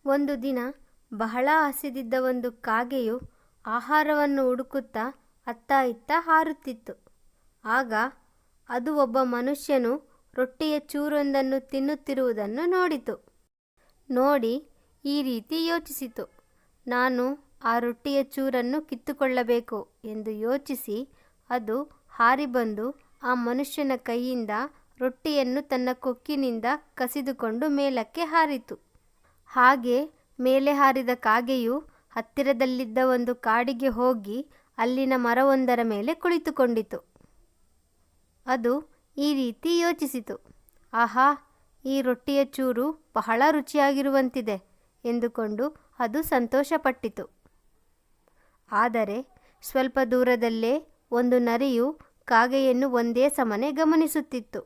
ಒಂದು ದಿನ ಬಹಳ ಹಸಿದಿದ್ದ ಒಂದು ಕಾಗೆಯು ಆಹಾರವನ್ನು ಹುಡುಕುತ್ತಾ ಅತ್ತ ಇತ್ತ ಹಾರುತ್ತಿತ್ತು. ಆಗ ಅದು ಒಬ್ಬ ಮನುಷ್ಯನು ರೊಟ್ಟಿಯ ಚೂರೊಂದನ್ನು ತಿನ್ನುತ್ತಿರುವುದನ್ನು ನೋಡಿತು. ನೋಡಿ ಈ ರೀತಿ ಯೋಚಿಸಿತು, ನಾನು ಆ ರೊಟ್ಟಿಯ ಚೂರನ್ನು ಕಿತ್ತುಕೊಳ್ಳಬೇಕು ಎಂದು ಯೋಚಿಸಿ ಅದು ಹಾರಿ ಬಂದು ಆ ಮನುಷ್ಯನ ಕೈಯಿಂದ ರೊಟ್ಟಿಯನ್ನು ತನ್ನ ಕೊಕ್ಕಿನಿಂದ ಕಸಿದುಕೊಂಡು ಮೇಲಕ್ಕೆ ಹಾರಿತು. ಹಾಗೆ ಮೇಲೆ ಹಾರಿದ ಕಾಗೆಯು ಹತ್ತಿರದಲ್ಲಿದ್ದ ಒಂದು ಕಾಡಿಗೆ ಹೋಗಿ ಅಲ್ಲಿನ ಮರವೊಂದರ ಮೇಲೆ ಕುಳಿತುಕೊಂಡಿತು. ಅದು ಈ ರೀತಿ ಯೋಚಿಸಿತು, ಆಹಾ, ಈ ರೊಟ್ಟಿಯ ಚೂರು ಬಹಳ ರುಚಿಯಾಗಿರುವಂತಿದೆ ಎಂದುಕೊಂಡು ಅದು ಸಂತೋಷಪಟ್ಟಿತು. ಆದರೆ ಸ್ವಲ್ಪ ದೂರದಲ್ಲೇ ಒಂದು ನರಿಯು ಕಾಗೆಯನ್ನು ಒಂದೇ ಸಮನೆ ಗಮನಿಸುತ್ತಿತ್ತು.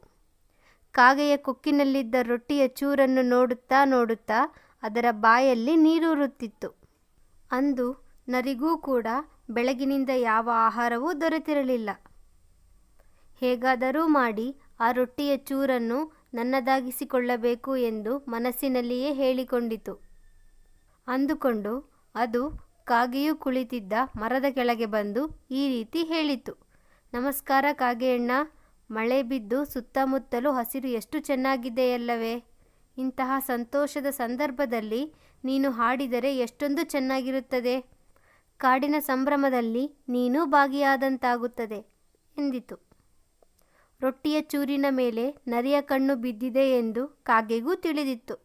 ಕಾಗೆಯ ಕೊಕ್ಕಿನಲ್ಲಿದ್ದ ರೊಟ್ಟಿಯ ಚೂರನ್ನು ನೋಡುತ್ತಾ ನೋಡುತ್ತಾ ಅದರ ಬಾಯಲ್ಲಿ ನೀರೂರುತ್ತಿತ್ತು. ಅಂದು ನರಿಗೂ ಕೂಡ ಬೆಳಗಿನಿಂದ ಯಾವ ಆಹಾರವೂ ದೊರೆತಿರಲಿಲ್ಲ. ಹೇಗಾದರೂ ಮಾಡಿ ಆ ರೊಟ್ಟಿಯ ಚೂರನ್ನು ನನ್ನದಾಗಿಸಿಕೊಳ್ಳಬೇಕು ಎಂದು ಮನಸ್ಸಿನಲ್ಲಿಯೇ ಹೇಳಿಕೊಂಡಿತು. ಅಂದುಕೊಂಡು ಅದು ಕಾಗೆಯು ಕುಳಿತಿದ್ದ ಮರದ ಕೆಳಗೆ ಬಂದು ಈ ರೀತಿ ಹೇಳಿತು, ನಮಸ್ಕಾರ ಕಾಗೆಯಣ್ಣ, ಮಳೆ ಬಿದ್ದು ಸುತ್ತಮುತ್ತಲೂ ಹಸಿರು ಎಷ್ಟು ಚೆನ್ನಾಗಿದೆಯಲ್ಲವೇ? ಇಂತಹ ಸಂತೋಷದ ಸಂದರ್ಭದಲ್ಲಿ ನೀನು ಹಾಡಿದರೆ ಎಷ್ಟೊಂದು ಚೆನ್ನಾಗಿರುತ್ತದೆ. ಕಾಡಿನ ಸಂಭ್ರಮದಲ್ಲಿ ನೀನೂ ಭಾಗಿಯಾದಂತಾಗುತ್ತದೆ ಎಂದಿತು. ರೊಟ್ಟಿಯ ಚೂರಿನ ಮೇಲೆ ನರಿಯ ಕಣ್ಣು ಬಿದ್ದಿದೆ ಎಂದು ಕಾಗೆಗೂ ತಿಳಿದಿತ್ತು.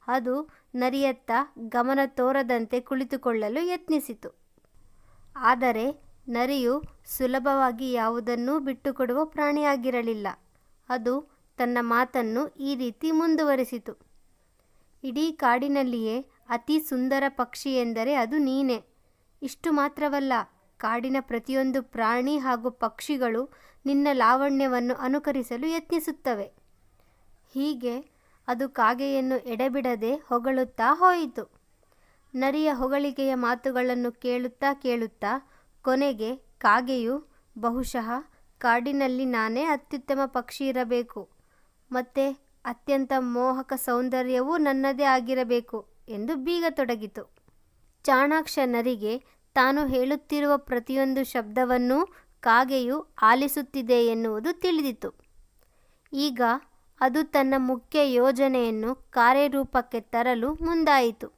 ಅದು ನರಿಯತ್ತ ಗಮನ ತೋರದಂತೆ ಕುಳಿತುಕೊಳ್ಳಲು ಯತ್ನಿಸಿತು. ಆದರೆ ನರಿಯು ಸುಲಭವಾಗಿ ಯಾವುದನ್ನೂ ಬಿಟ್ಟುಕೊಡುವ ಪ್ರಾಣಿಯಾಗಿರಲಿಲ್ಲ. ಅದು ತನ್ನ ಮಾತನ್ನು ಈ ರೀತಿ ಮುಂದುವರಿಸಿತು, ಇಡೀ ಕಾಡಿನಲ್ಲಿಯೇ ಅತಿ ಸುಂದರ ಪಕ್ಷಿ ಎಂದರೆ ಅದು ನೀನೇ. ಇಷ್ಟು ಮಾತ್ರವಲ್ಲ, ಕಾಡಿನ ಪ್ರತಿಯೊಂದು ಪ್ರಾಣಿ ಹಾಗೂ ಪಕ್ಷಿಗಳು ನಿನ್ನ ಲಾವಣ್ಯವನ್ನು ಅನುಕರಿಸಲು ಯತ್ನಿಸುತ್ತವೆ. ಹೀಗೆ ಅದು ಕಾಗೆಯನ್ನು ಎಡೆಬಿಡದೆ ಹೊಗಳುತ್ತಾ ಹೋಯಿತು. ನರಿಯ ಹೊಗಳಿಕೆಯ ಮಾತುಗಳನ್ನು ಕೇಳುತ್ತಾ ಕೇಳುತ್ತಾ ಕೊನೆಗೆ ಕಾಗೆಯು, ಬಹುಶಃ ಕಾಡಿನಲ್ಲಿ ನಾನೇ ಅತ್ಯುತ್ತಮ ಪಕ್ಷಿ ಇರಬೇಕು, ಮತ್ತೆ ಅತ್ಯಂತ ಮೋಹಕ ಸೌಂದರ್ಯವೂ ನನ್ನದೇ ಆಗಿರಬೇಕು ಎಂದು ಬೀಗತೊಡಗಿತು. ಚಾಣಾಕ್ಷ ನರಿಗೆ ತಾನು ಹೇಳುತ್ತಿರುವ ಪ್ರತಿಯೊಂದು ಶಬ್ದವನ್ನೂ ಕಾಗೆಯು ಆಲಿಸುತ್ತಿದೆ ಎನ್ನುವುದು ತಿಳಿದಿತು. ಈಗ ಅದು ತನ್ನ ಮುಖ್ಯ ಯೋಜನೆಯನ್ನು ಕಾರ್ಯರೂಪಕ್ಕೆ ತರಲು ಮುಂದಾಯಿತು.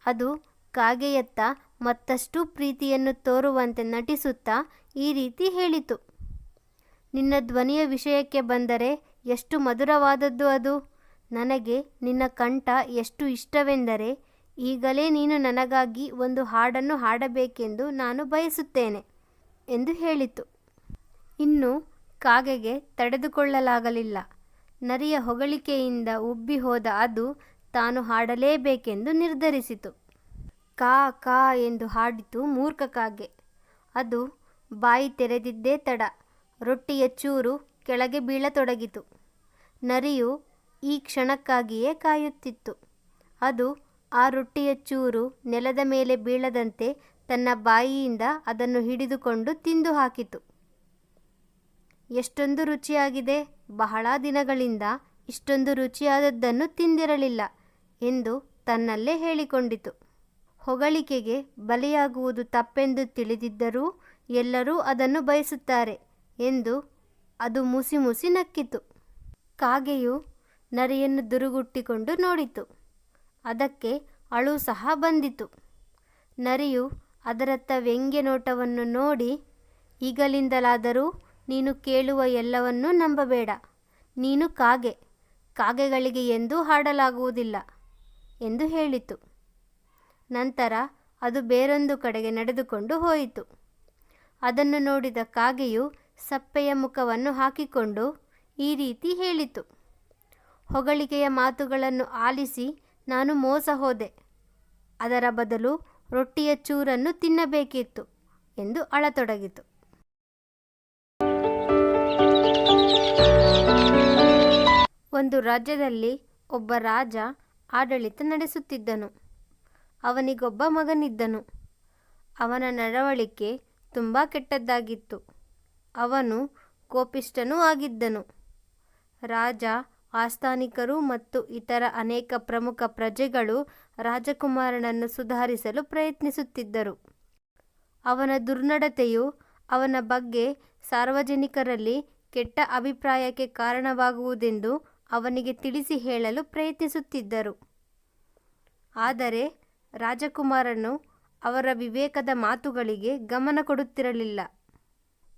ಅದು ಕಾಗೆಯತ್ತ ಮತ್ತಷ್ಟು ಪ್ರೀತಿಯನ್ನು ತೋರುವಂತೆ ನಟಿಸುತ್ತಾ ಈ ರೀತಿ ಹೇಳಿತು, ನಿನ್ನ ಧ್ವನಿಯ ವಿಷಯಕ್ಕೆ ಬಂದರೆ ಎಷ್ಟು ಮಧುರವಾದದ್ದು ಅದು. ನನಗೆ ನಿನ್ನ ಕಂಠ ಎಷ್ಟು ಇಷ್ಟವೆಂದರೆ ಈಗಲೇ ನೀನು ನನಗಾಗಿ ಒಂದು ಹಾಡನ್ನು ಹಾಡಬೇಕೆಂದು ನಾನು ಬಯಸುತ್ತೇನೆ ಎಂದು ಹೇಳಿತು. ಇನ್ನು ಕಾಗೆಗೆ ತಡೆದುಕೊಳ್ಳಲಾಗಲಿಲ್ಲ. ನರಿಯ ಹೊಗಳಿಕೆಯಿಂದ ಉಬ್ಬಿ ಹೋದ ಅದು ತಾನು ಹಾಡಲೇಬೇಕೆಂದು ನಿರ್ಧರಿಸಿತು. ಕಾ ಕಾ ಎಂದು ಹಾಡಿತು ಮೂರ್ಖ ಕಾಗೆ. ಅದು ಬಾಯಿ ತೆರೆದಿದ್ದೇ ತಡ ರೊಟ್ಟಿಯ ಚೂರು ಕೆಳಗೆ ಬೀಳತೊಡಗಿತು. ನರಿಯು ಈ ಕ್ಷಣಕ್ಕಾಗಿಯೇ ಕಾಯುತ್ತಿತ್ತು. ಅದು ಆ ರೊಟ್ಟಿಯ ಚೂರು ನೆಲದ ಮೇಲೆ ಬೀಳದಂತೆ ತನ್ನ ಬಾಯಿಯಿಂದ ಅದನ್ನು ಹಿಡಿದುಕೊಂಡು ತಿಂದು ಹಾಕಿತು. ಎಷ್ಟೊಂದು ರುಚಿಯಾಗಿದೆ, ಬಹಳ ದಿನಗಳಿಂದ ಇಷ್ಟೊಂದು ರುಚಿಯಾದದ್ದನ್ನು ತಿಂದಿರಲಿಲ್ಲ ಎಂದು ತನ್ನಲ್ಲೇ ಹೇಳಿಕೊಂಡಿತು. ಹೊಗಳಿಕೆಗೆ ಬಲಿಯಾಗುವುದು ತಪ್ಪೆಂದು ತಿಳಿದಿದ್ದರೂ ಎಲ್ಲರೂ ಅದನ್ನು ಬಯಸುತ್ತಾರೆ ಎಂದು ಅದು ಮುಸಿ ಮುಸಿ ನಕ್ಕಿತು. ಕಾಗೆಯು ನರಿಯನ್ನು ದುರುಗುಟ್ಟಿಕೊಂಡು ನೋಡಿತು. ಅದಕ್ಕೆ ಅಳು ಸಹ ಬಂದಿತು. ನರಿಯು ಅದರತ್ತ ವ್ಯಂಗ್ಯ ನೋಟವನ್ನು ನೋಡಿ, ಈಗಲಿಂದಲಾದರೂ ನೀನು ಕೇಳುವ ಎಲ್ಲವನ್ನೂ ನಂಬಬೇಡ. ನೀನು ಕಾಗೆ, ಕಾಗೆಗಳಿಗೆ ಎಂದೂ ಹಾಡಲಾಗುವುದಿಲ್ಲ ಎಂದು ಹೇಳಿತು. ನಂತರ ಅದು ಬೇರೊಂದು ಕಡೆಗೆ ನಡೆದುಕೊಂಡು ಹೋಯಿತು. ಅದನ್ನು ನೋಡಿದ ಕಾಗೆಯು ಸಪ್ಪೆಯ ಮುಖವನ್ನು ಹಾಕಿಕೊಂಡು ಈ ರೀತಿ ಹೇಳಿತು, ಹೊಗಳಿಕೆಯ ಮಾತುಗಳನ್ನು ಆಲಿಸಿ ನಾನು ಮೋಸ ಹೋದೆ. ಅದರ ಬದಲು ರೊಟ್ಟಿಯ ಚೂರನ್ನು ತಿನ್ನಬೇಕಿತ್ತು ಎಂದು ಅಳತೊಡಗಿತು. ಒಂದು ರಾಜ್ಯದಲ್ಲಿ ಒಬ್ಬ ರಾಜ ಆಡಳಿತ ನಡೆಸುತ್ತಿದ್ದನು. ಅವನಿಗೊಬ್ಬ ಮಗನಿದ್ದನು. ಅವನ ನಡವಳಿಕೆ ತುಂಬ ಕೆಟ್ಟದ್ದಾಗಿತ್ತು. ಅವನು ಕೋಪಿಷ್ಠನೂ ಆಗಿದ್ದನು. ರಾಜ ಆಸ್ಥಾನಿಕರು ಮತ್ತು ಇತರ ಅನೇಕ ಪ್ರಮುಖ ಪ್ರಜೆಗಳು ರಾಜಕುಮಾರನನ್ನು ಸುಧಾರಿಸಲು ಪ್ರಯತ್ನಿಸುತ್ತಿದ್ದರು. ಅವನ ದುರ್ನಡತೆಯು ಅವನ ಬಗ್ಗೆ ಸಾರ್ವಜನಿಕರಲ್ಲಿ ಕೆಟ್ಟ ಅಭಿಪ್ರಾಯಕ್ಕೆ ಕಾರಣವಾಗುವುದೆಂದು ಅವನಿಗೆ ತಿಳಿಸಿ ಹೇಳಲು ಪ್ರಯತ್ನಿಸುತ್ತಿದ್ದರು. ಆದರೆ ರಾಜಕುಮಾರನು ಅವರ ವಿವೇಕದ ಮಾತುಗಳಿಗೆ ಗಮನ ಕೊಡುತ್ತಿರಲಿಲ್ಲ.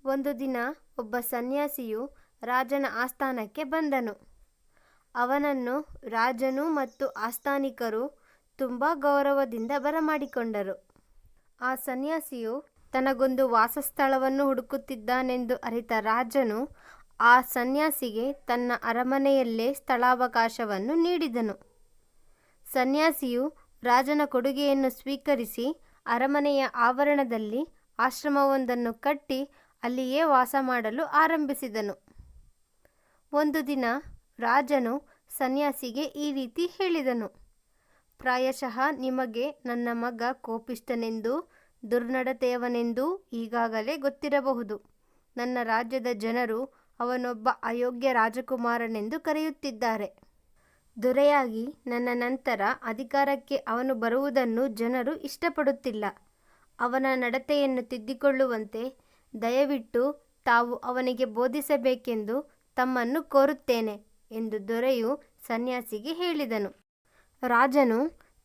ಒಂದು ದಿನ ಒಬ್ಬ ಸನ್ಯಾಸಿಯು ರಾಜನ ಆಸ್ಥಾನಕ್ಕೆ ಬಂದನು. ಅವನನ್ನು ರಾಜನು ಮತ್ತು ಆಸ್ಥಾನಿಕರು ತುಂಬ ಗೌರವದಿಂದ ಬರಮಾಡಿಕೊಂಡರು. ಆ ಸನ್ಯಾಸಿಯು ತನಗೊಂದು ವಾಸಸ್ಥಳವನ್ನು ಹುಡುಕುತ್ತಿದ್ದಾನೆಂದು ಅರಿತ ರಾಜನು ಆ ಸನ್ಯಾಸಿಗೆ ತನ್ನ ಅರಮನೆಯಲ್ಲೇ ಸ್ಥಳಾವಕಾಶವನ್ನು ನೀಡಿದನು. ಸನ್ಯಾಸಿಯು ರಾಜನ ಕೊಡುಗೆಯನ್ನು ಸ್ವೀಕರಿಸಿ ಅರಮನೆಯ ಆವರಣದಲ್ಲಿ ಆಶ್ರಮವೊಂದನ್ನು ಕಟ್ಟಿ ಅಲ್ಲಿಯೇ ವಾಸ ಮಾಡಲು ಆರಂಭಿಸಿದನು. ಒಂದು ದಿನ ರಾಜನು ಸನ್ಯಾಸಿಗೆ ಈ ರೀತಿ ಹೇಳಿದನು: ಪ್ರಾಯಶಃ ನಿಮಗೆ ನನ್ನ ಮಗ ಕೋಪಿಷ್ಠನೆಂದೂ ದುರ್ನಡತೆಯವನೆಂದೂ ಈಗಾಗಲೇ ಗೊತ್ತಿರಬಹುದು. ನನ್ನ ರಾಜ್ಯದ ಜನರು ಅವನೊಬ್ಬ ಅಯೋಗ್ಯ ರಾಜಕುಮಾರನೆಂದು ಕರೆಯುತ್ತಿದ್ದಾರೆ. ದೊರೆಯಾಗಿ ನನ್ನ ನಂತರ ಅಧಿಕಾರಕ್ಕೆ ಅವನು ಬರುವುದನ್ನು ಜನರು ಇಷ್ಟಪಡುತ್ತಿಲ್ಲ. ಅವನ ನಡತೆಯನ್ನು ತಿದ್ದಿಕೊಳ್ಳುವಂತೆ ದಯವಿಟ್ಟು ತಾವು ಅವನಿಗೆ ಬೋಧಿಸಬೇಕೆಂದು ತಮ್ಮನ್ನು ಕೋರುತ್ತೇನೆ ಎಂದು ದೊರೆಯು ಸನ್ಯಾಸಿಗೆ ಹೇಳಿದನು. ರಾಜನು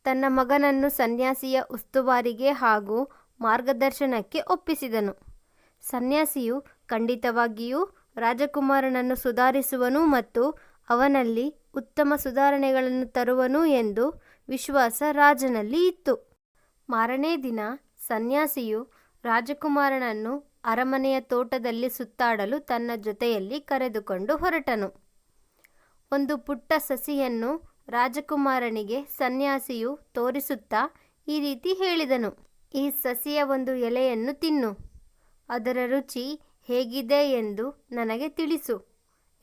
ತನ್ನ ಮಗನನ್ನು ಸನ್ಯಾಸಿಯ ಉಸ್ತುವಾರಿಗೆ ಹಾಗೂ ಮಾರ್ಗದರ್ಶನಕ್ಕೆ ಒಪ್ಪಿಸಿದನು. ಸನ್ಯಾಸಿಯು ಖಂಡಿತವಾಗಿಯೂ ರಾಜಕುಮಾರನನ್ನು ಸುಧಾರಿಸುವನು ಮತ್ತು ಅವನಲ್ಲಿ ಉತ್ತಮ ಸುಧಾರಣೆಗಳನ್ನು ತರುವನು ಎಂದು ವಿಶ್ವಾಸ ರಾಜನಲ್ಲಿ ಇತ್ತು. ಮಾರನೇ ದಿನ ಸನ್ಯಾಸಿಯು ರಾಜಕುಮಾರನನ್ನು ಅರಮನೆಯ ತೋಟದಲ್ಲಿ ಸುತ್ತಾಡಲು ತನ್ನ ಜೊತೆಯಲ್ಲಿ ಕರೆದುಕೊಂಡು ಹೊರಟನು. ಒಂದು ಪುಟ್ಟ ಸಸಿಯನ್ನು ರಾಜಕುಮಾರನಿಗೆ ಸನ್ಯಾಸಿಯು ತೋರಿಸುತ್ತಾ ಈ ರೀತಿ ಹೇಳಿದನು: ಈ ಸಸಿಯ ಒಂದು ಎಲೆಯನ್ನು ತಿನ್ನು, ಅದರ ರುಚಿ ಹೇಗಿದೆ ಎಂದು ನನಗೆ ತಿಳಿಸು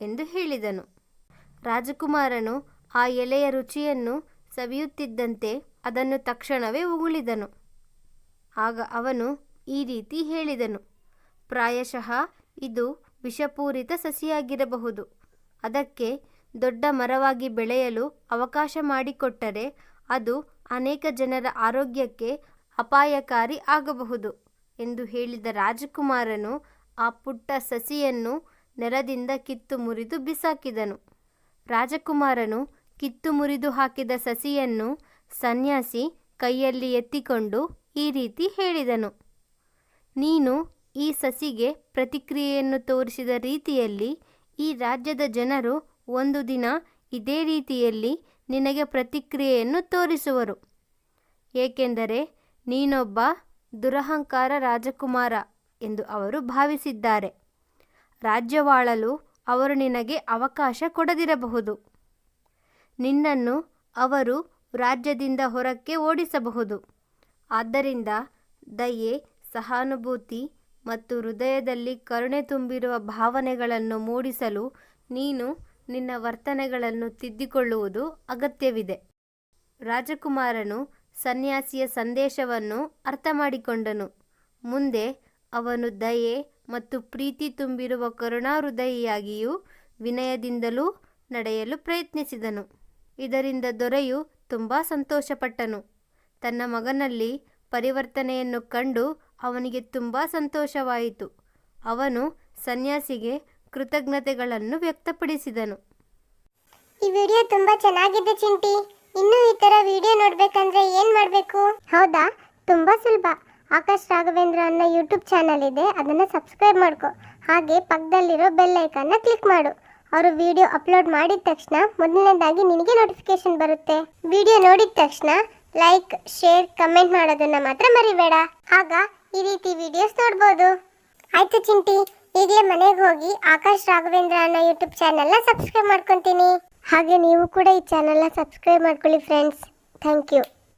ಎಂದು ಹೇಳಿದನು. ರಾಜಕುಮಾರನು ಆ ಎಲೆಯ ರುಚಿಯನ್ನು ಸವಿಯುತ್ತಿದ್ದಂತೆ ಅದನ್ನು ತಕ್ಷಣವೇ ಉಗುಳಿದನು. ಆಗ ಅವನು ಈ ರೀತಿ ಹೇಳಿದನು: ಪ್ರಾಯಶಃ ಇದು ವಿಷಪೂರಿತ ಸಸಿಯಾಗಿರಬಹುದು. ಅದಕ್ಕೆ ದೊಡ್ಡ ಮರವಾಗಿ ಬೆಳೆಯಲು ಅವಕಾಶ ಮಾಡಿಕೊಟ್ಟರೆ ಅದು ಅನೇಕ ಜನರ ಆರೋಗ್ಯಕ್ಕೆ ಅಪಾಯಕಾರಿ ಆಗಬಹುದು ಎಂದು ಹೇಳಿದ ರಾಜಕುಮಾರನು ಆ ಪುಟ್ಟ ಸಸಿಯನ್ನು ನೆಲದಿಂದ ಕಿತ್ತು ಮುರಿದು ಬಿಸಾಕಿದನು. ರಾಜಕುಮಾರನು ಕಿತ್ತು ಮುರಿದು ಹಾಕಿದ ಸಸಿಯನ್ನು ಸನ್ಯಾಸಿ ಕೈಯಲ್ಲಿ ಎತ್ತಿಕೊಂಡು ಈ ರೀತಿ ಹೇಳಿದನು: ನೀನು ಈ ಸಸಿಗೆ ಪ್ರತಿಕ್ರಿಯೆಯನ್ನು ತೋರಿಸಿದ ರೀತಿಯಲ್ಲಿ ಈ ರಾಜ್ಯದ ಜನರು ಒಂದು ದಿನ ಇದೇ ರೀತಿಯಲ್ಲಿ ನಿನಗೆ ಪ್ರತಿಕ್ರಿಯೆಯನ್ನು ತೋರಿಸುವರು, ಏಕೆಂದರೆ ನೀನೊಬ್ಬ ದುರಹಂಕಾರ ರಾಜಕುಮಾರ ಎಂದು ಅವರು ಭಾವಿಸಿದ್ದಾರೆ. ರಾಜ್ಯವಾಳಲು ಅವರು ನಿನಗೆ ಅವಕಾಶ ಕೊಡದಿರಬಹುದು. ನಿನ್ನನ್ನು ಅವರು ರಾಜ್ಯದಿಂದ ಹೊರಕ್ಕೆ ಓಡಿಸಬಹುದು. ಆದ್ದರಿಂದ ದಯೆ, ಸಹಾನುಭೂತಿ ಮತ್ತು ಹೃದಯದಲ್ಲಿ ಕರುಣೆ ತುಂಬಿರುವ ಭಾವನೆಗಳನ್ನು ಮೂಡಿಸಲು ನೀನು ನಿನ್ನ ವರ್ತನೆಗಳನ್ನು ತಿದ್ದಿಕೊಳ್ಳುವುದು ಅಗತ್ಯವಿದೆ. ರಾಜಕುಮಾರನು ಸನ್ಯಾಸಿಯ ಸಂದೇಶವನ್ನು ಅರ್ಥಮಾಡಿಕೊಂಡನು. ಮುಂದೆ ಅವನು ದಯೆ ಮತ್ತು ಪ್ರೀತಿ ತುಂಬಿರುವ ಕರುಣಾಹೃದಯಿಯಾಗಿಯೂ ವಿನಯದಿಂದಲೂ ನಡೆಯಲು ಪ್ರಯತ್ನಿಸಿದನು. ಇದರಿಂದ ದೊರೆಯು ತುಂಬ ಸಂತೋಷಪಟ್ಟನು. ತನ್ನ ಮಗನಲ್ಲಿ ಪರಿವರ್ತನೆಯನ್ನು ಕಂಡು ಅವನಿಗೆ ತುಂಬ ಸಂತೋಷವಾಯಿತು. ಅವನು ಸನ್ಯಾಸಿಗೆ ಕೃತಜ್ಞತೆಗಳನ್ನು ವ್ಯಕ್ತಪಡಿಸಿದನು. ಈ ವಿಡಿಯೋ ತುಂಬಾ ಚೆನ್ನಾಗಿದೆ ಚಿಂಟಿ. ಇನ್ನೂ ಈ ತರ ವಿಡಿಯೋ ನೋಡ್ಬೇಕಂದ್ರೆ ಏನ್ ಮಾಡ್ಬೇಕು? ಹೌದಾ, ತುಂಬಾ ಸುಲಭ. ಆಕಾಶ್ ರಾಘವೇಂದ್ರ ಅನ್ನೋ ಯೂಟ್ಯೂಬ್ ಚಾನಲ್ ಇದೆ, ಅದನ್ನ ಸಬ್ಸ್ಕ್ರೈಬ್ ಮಾಡ್ಕೊ. ಹಾಗೆ ಪಕ್ಕದಲ್ಲಿರೋ ಬೆಲ್ ಐಕಾನ್ನ ಕ್ಲಿಕ್ ಮಾಡು. ಅವರು ವಿಡಿಯೋ ಅಪ್ಲೋಡ್ ಮಾಡಿದ ತಕ್ಷಣ ಮೊದಲನೇದಾಗಿ ನಿನಗೆ ನೋಟಿಫಿಕೇಶನ್ ಬರುತ್ತೆ. ವಿಡಿಯೋ ನೋಡಿದ ತಕ್ಷಣ ಲೈಕ್, ಶೇರ್, ಕಮೆಂಟ್ ಮಾಡೋದನ್ನ ಮಾತ್ರ ಮರಿಬೇಡ. ಆಗ ಈ ರೀತಿ ವಿಡಿಯೋಸ್ ನೋಡ್ಬೋದು. ಆಯ್ತು ಚಿಂಟಿ, ಈಗಲೇ ಮನೆಗೆ ಹೋಗಿ ಆಕಾಶ್ ರಾಘವೇಂದ್ರ ಅನ್ನೋ ಯೂಟ್ಯೂಬ್ ಚಾನಲ್ನ ಸಬ್ಸ್ಕ್ರೈಬ್ ಮಾಡ್ಕೊತೀನಿ. ಹಾಗೆ ನೀವು ಕೂಡ ಈ ಚಾನಲ್ನ ಸಬ್ಸ್ಕ್ರೈಬ್ ಮಾಡ್ಕೊಳ್ಳಿ ಫ್ರೆಂಡ್ಸ್. Thank you.